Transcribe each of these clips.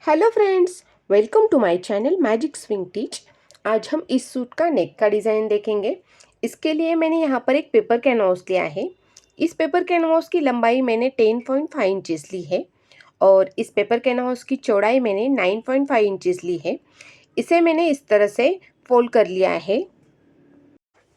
Hello friends, welcome to my channel magic swing teach. आज हम इस सूट का नेक का डिज़ाइन देखेंगे। इसके लिए मैंने यहाँ पर एक पेपर कैनवास लिया है। इस पेपर कैनवास की लंबाई मैंने 10.5 इंचेस ली है और इस पेपर कैनवास की चौड़ाई मैंने 9.5 इंचेस ली है। इसे मैंने इस तरह से फोल्ड कर लिया है।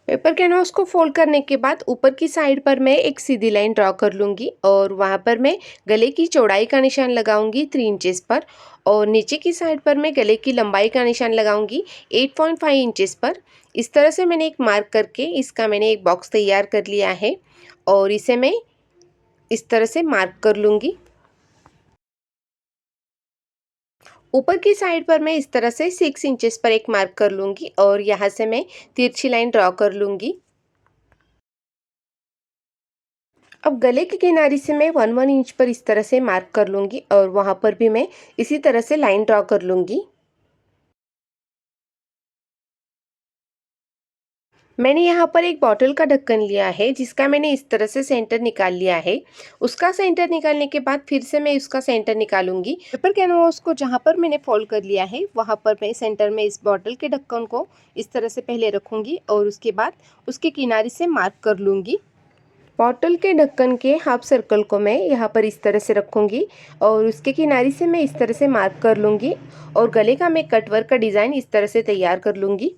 पेपर कैनवास को फोल्ड करने के बाद ऊपर की साइड पर मैं एक सीधी लाइन ड्रॉ कर लूँगी और वहाँ पर मैं गले की चौड़ाई का निशान लगाऊंगी 3 इंचेस पर और नीचे की साइड पर मैं गले की लंबाई का निशान लगाऊंगी 8.5 इंचेस पर। इस तरह से मैंने एक मार्क करके इसका मैंने एक बॉक्स तैयार कर लिया है और इसे मैं इस तरह से मार्क कर लूँगी। ऊपर की साइड पर मैं इस तरह से 6 इंचेस पर एक मार्क कर लूँगी और यहाँ से मैं तिरछी लाइन ड्रॉ कर लूँगी। अब गले के किनारे से मैं 1 इंच पर इस तरह से मार्क कर लूँगी और वहाँ पर भी मैं इसी तरह से लाइन ड्रॉ कर लूँगी। मैंने यहाँ पर एक बॉटल का ढक्कन लिया है जिसका मैंने इस तरह से सेंटर निकाल लिया है। उसका सेंटर निकालने के बाद फिर से मैं उसका सेंटर निकालूंगी। पेपर कैनवास को जहाँ पर मैंने फोल्ड कर लिया है वहाँ पर मैं सेंटर में इस बॉटल के ढक्कन को इस तरह से पहले रखूँगी और उसके बाद उसके किनारे से मार्क कर लूँगी। बॉटल के ढक्कन के हाफ सर्कल को मैं यहाँ पर इस तरह से रखूँगी और उसके किनारे से मैं इस तरह से मार्क कर लूँगी और गले का मैं कटवर्क का डिज़ाइन इस तरह से तैयार कर लूँगी।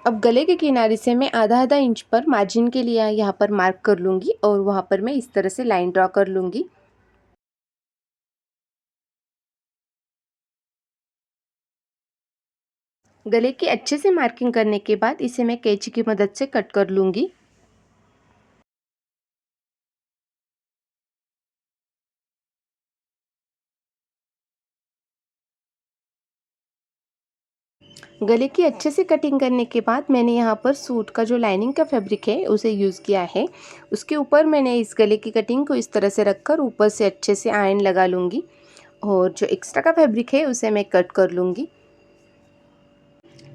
अब गले के किनारे से मैं आधा आधा इंच पर मार्जिन के लिए यहाँ पर मार्क कर लूँगी और वहाँ पर मैं इस तरह से लाइन ड्रॉ कर लूँगी। गले की अच्छे से मार्किंग करने के बाद इसे मैं कैंची की मदद से कट कर लूँगी। गले की अच्छे से कटिंग करने के बाद मैंने यहाँ पर सूट का जो लाइनिंग का फैब्रिक है उसे यूज़ किया है। उसके ऊपर मैंने इस गले की कटिंग को इस तरह से रखकर ऊपर से अच्छे से आयरन लगा लूँगी और जो एक्स्ट्रा का फैब्रिक है उसे मैं कट कर लूँगी।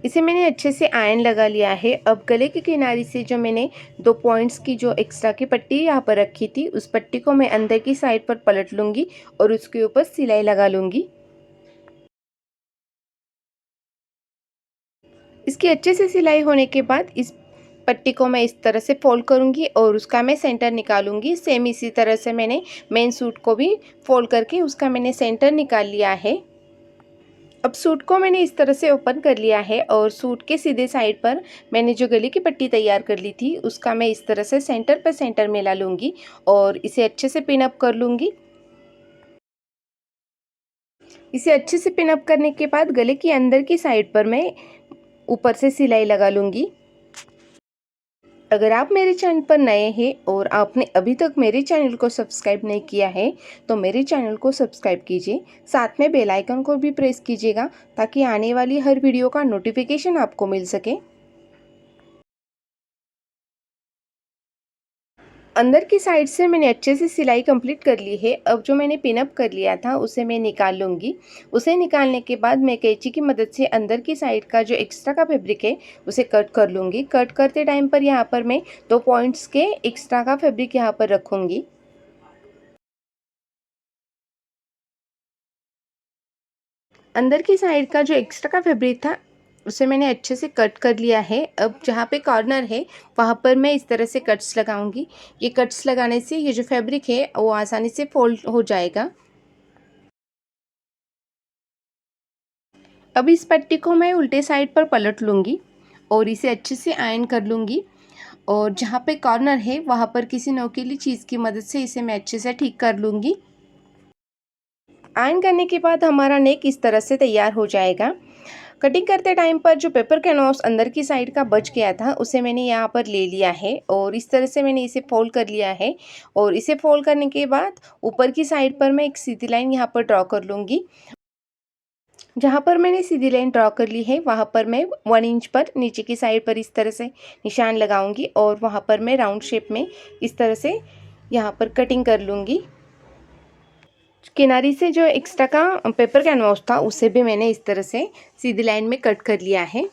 इसे मैंने अच्छे से आयरन लगा लिया है। अब गले के किनारे से जो मैंने 2 पॉइंट्स की जो एक्स्ट्रा की पट्टी यहाँ पर रखी थी उस पट्टी को मैं अंदर की साइड पर पलट लूँगी और उसके ऊपर सिलाई लगा लूँगी। इसकी अच्छे से सिलाई होने के बाद इस पट्टी को मैं इस तरह से फोल्ड करूँगी और उसका मैं सेंटर निकालूँगी। सेम इसी तरह से मैंने मेन सूट को भी फोल्ड करके उसका मैंने सेंटर निकाल लिया है। अब सूट को मैंने इस तरह से ओपन कर लिया है और सूट के सीधे साइड पर मैंने जो गले की पट्टी तैयार कर ली थी उसका मैं इस तरह से सेंटर पर सेंटर मिला लूँगी और इसे अच्छे से पिन अप कर लूँगी। इसे अच्छे से पिन अप करने के बाद गले की अंदर की साइड पर मैं ऊपर से सिलाई लगा लूँगी। अगर आप मेरे चैनल पर नए हैं और आपने अभी तक मेरे चैनल को सब्सक्राइब नहीं किया है तो मेरे चैनल को सब्सक्राइब कीजिए, साथ में बेल आइकन को भी प्रेस कीजिएगा ताकि आने वाली हर वीडियो का नोटिफिकेशन आपको मिल सके। अंदर की साइड से मैंने अच्छे से सिलाई कंप्लीट कर ली है। अब जो मैंने पिन अप कर लिया था उसे मैं निकाल लूँगी। उसे निकालने के बाद मैं कैंची की मदद से अंदर की साइड का जो एक्स्ट्रा का फैब्रिक है उसे कट कर लूँगी। कट करते टाइम पर यहाँ पर मैं 2 पॉइंट्स के एक्स्ट्रा का फैब्रिक यहाँ पर रखूँगी। अंदर की साइड का जो एक्स्ट्रा का फैब्रिक था उसे मैंने अच्छे से कट कर लिया है। अब जहाँ पे कॉर्नर है वहाँ पर मैं इस तरह से कट्स लगाऊंगी। ये कट्स लगाने से ये जो फैब्रिक है वो आसानी से फोल्ड हो जाएगा। अब इस पट्टी को मैं उल्टे साइड पर पलट लूँगी और इसे अच्छे से आयरन कर लूँगी और जहाँ पे कॉर्नर है वहाँ पर किसी नोकीली चीज़ की मदद से इसे मैं अच्छे से ठीक कर लूँगी। आयरन करने के बाद हमारा नेक इस तरह से तैयार हो जाएगा। कटिंग करते टाइम पर जो पेपर कैनवास अंदर की साइड का बच गया था उसे मैंने यहाँ पर ले लिया है और इस तरह से मैंने इसे फोल्ड कर लिया है और इसे फोल्ड करने के बाद ऊपर की साइड पर मैं एक सीधी लाइन यहाँ पर ड्रॉ कर लूँगी। जहाँ पर मैंने सीधी लाइन ड्रॉ कर ली है वहाँ पर मैं 1 इंच पर नीचे की साइड पर इस तरह से निशान लगाऊंगी और वहाँ पर मैं राउंड शेप में इस तरह से यहाँ पर कटिंग कर लूँगी। किनारी से जो एक्स्ट्रा का पेपर कैनवास था उसे भी मैंने इस तरह से सीधी लाइन में कट कर लिया है।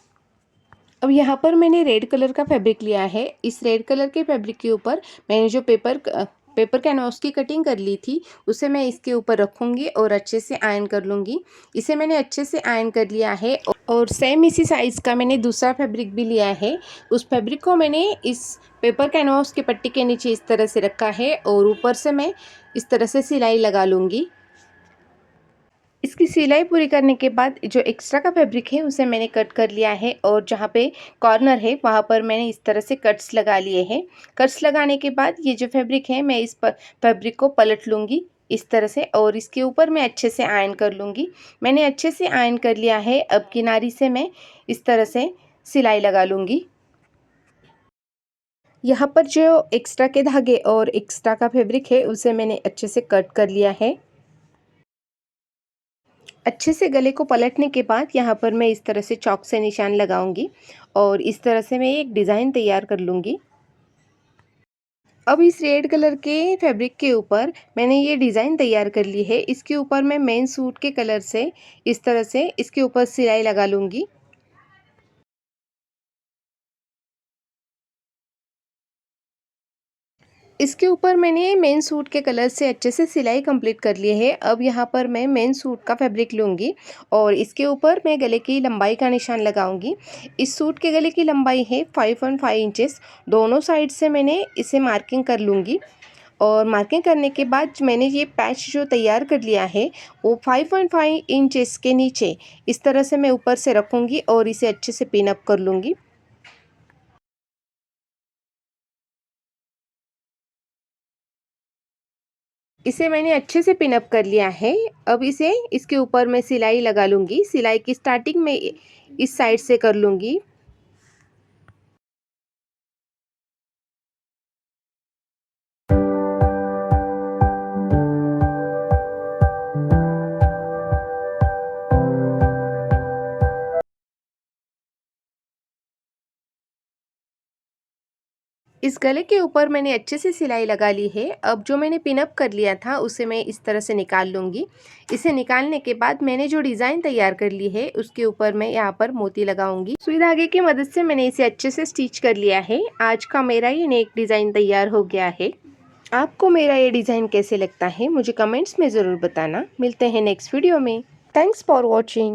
अब यहाँ पर मैंने रेड कलर का फैब्रिक लिया है। इस रेड कलर के फैब्रिक के ऊपर मैंने जो पेपर पेपर कैनवास की कटिंग कर ली थी उसे मैं इसके ऊपर रखूँगी और अच्छे से आयरन कर लूँगी। इसे मैंने अच्छे से आयरन कर लिया है और सेम इसी साइज़ का मैंने दूसरा फैब्रिक भी लिया है। उस फैब्रिक को मैंने इस पेपर कैनवास की पट्टी के नीचे इस तरह से रखा है और ऊपर से मैं इस तरह से सिलाई लगा लूँगी। इसकी सिलाई पूरी करने के बाद जो एक्स्ट्रा का फैब्रिक है उसे मैंने कट कर लिया है और जहाँ पे कॉर्नर है वहाँ पर मैंने इस तरह से कट्स लगा लिए हैं। कट्स लगाने के बाद ये जो फैब्रिक है मैं इस फैब्रिक को पलट लूँगी इस तरह से और इसके ऊपर मैं अच्छे से आयरन कर लूँगी। मैंने अच्छे से आयरन कर लिया है। अब किनारी से मैं इस तरह से सिलाई लगा लूँगी। यहाँ पर जो एक्स्ट्रा के धागे और एक्स्ट्रा का फैब्रिक है उसे मैंने अच्छे से कट कर लिया है। अच्छे से गले को पलटने के बाद यहाँ पर मैं इस तरह से चॉक से निशान लगाऊंगी और इस तरह से मैं एक डिज़ाइन तैयार कर लूँगी। अब इस रेड कलर के फैब्रिक के ऊपर मैंने ये डिज़ाइन तैयार कर ली है। इसके ऊपर मैं मेन सूट के कलर से इस तरह से इसके ऊपर सिलाई लगा लूँगी। इसके ऊपर मैंने मेन सूट के कलर से अच्छे से सिलाई कंप्लीट कर ली है। अब यहाँ पर मैं मेन सूट का फैब्रिक लूँगी और इसके ऊपर मैं गले की लंबाई का निशान लगाऊंगी। इस सूट के गले की लंबाई है 5.5 इंचेस। दोनों साइड से मैंने इसे मार्किंग कर लूँगी और मार्किंग करने के बाद मैंने ये पैच जो तैयार कर लिया है वो 5.5 इंचेस के नीचे इस तरह से मैं ऊपर से रखूँगी और इसे अच्छे से पिन अप कर लूँगी। इसे मैंने अच्छे से पिन अप कर लिया है। अब इसे इसके ऊपर मैं सिलाई लगा लूँगी। सिलाई की स्टार्टिंग में इस साइड से कर लूँगी। इस गले के ऊपर मैंने अच्छे से सिलाई लगा ली है। अब जो मैंने पिन अप कर लिया था उसे मैं इस तरह से निकाल लूँगी। इसे निकालने के बाद मैंने जो डिज़ाइन तैयार कर ली है उसके ऊपर मैं यहाँ पर मोती लगाऊंगी। सुई धागे की मदद से मैंने इसे अच्छे से स्टिच कर लिया है। आज का मेरा ये नेक डिज़ाइन तैयार हो गया है। आपको मेरा ये डिज़ाइन कैसे लगता है मुझे कमेंट्स में ज़रूर बताना। मिलते हैं नेक्स्ट वीडियो में। Thanks for watching.